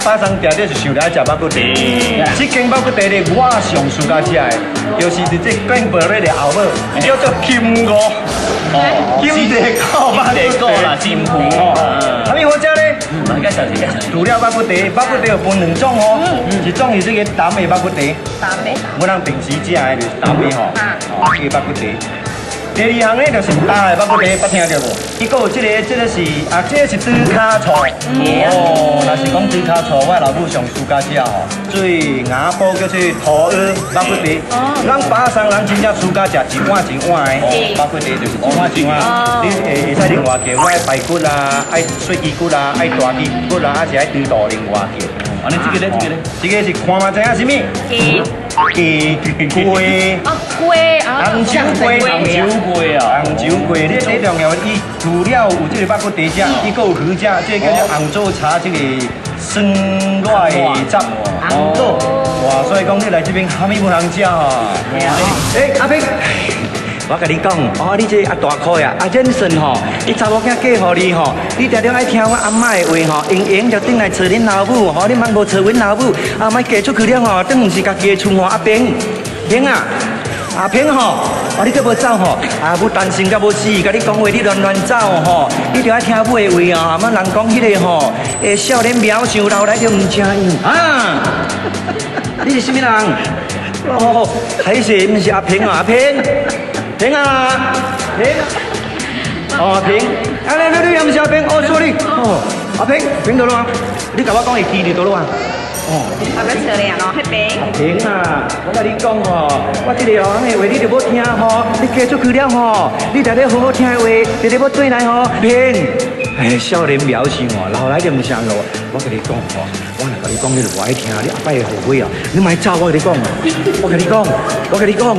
巴掌定定是想来食肉骨茶。这间肉骨茶咧，我上喜欢吃的，就是伫这广播咧的后尾，叫做金菇。金地狗肉骨啦，金菇。还有好食咧。介绍一下。除了肉骨茶，肉骨茶有分两种哦，一种是这个淡的肉骨茶，我人平时食的就是淡的吼，这个肉骨茶。第二项咧就是大的肉骨茶，捌听到无？伊个有这个是这个是猪脚醋。哦，若是讲猪脚醋，我老母上喜欢食吼。最雅堡叫做土鹅肉骨茶，咱巴山人真正喜欢食一碗一碗的肉骨茶，就是一碗一碗。你会使另外叫，我爱排骨啦，爱碎鸡骨啦，爱大鸡骨啦，还是爱猪肚另外叫。啊，你这个咧，这个是看嘛知影什么？鸡龟。哦，龟啊，红酒龟，红酒龟，你最重要，伊除了有这个肉骨茶食，伊还有鱼食，这个叫做红枣茶，这个酸辣的汁。哦，哇，所以讲你来这边虾米不通食啊？阿平。我甲你讲，你这大块啊，忍顺吼，你查某囝嫁互你吼，你常常爱听我阿嬷的话吼，用用就转来找恁老母吼，你莫无找阮老母，莫嫁出去了吼，等毋是家己的厝吼，阿平，平啊，阿平吼，你这无走吼，不担心甲无死，甲你讲话你乱走吼，你着爱听母的话啊，莫人讲迄个吼，少年苗想老来就唔正样啊，你是什么人？哦，还是毋是阿平啊？阿平。平啊，平，平，你又唔是阿平？sorry，阿平，平到了吗？你甲我讲会记住到了吗？阿个车咧咯，迄边。平啊，我甲你讲吼，我这个的话你就要听吼，你嫁出去了吼，你常常好好听的话，常常要转来吼，平。少年渺小哦，老来就唔像咯。我甲你讲吼，我若甲你讲，你就无爱听，你阿伯会后悔啊！你莫走，我甲你讲，我甲你讲。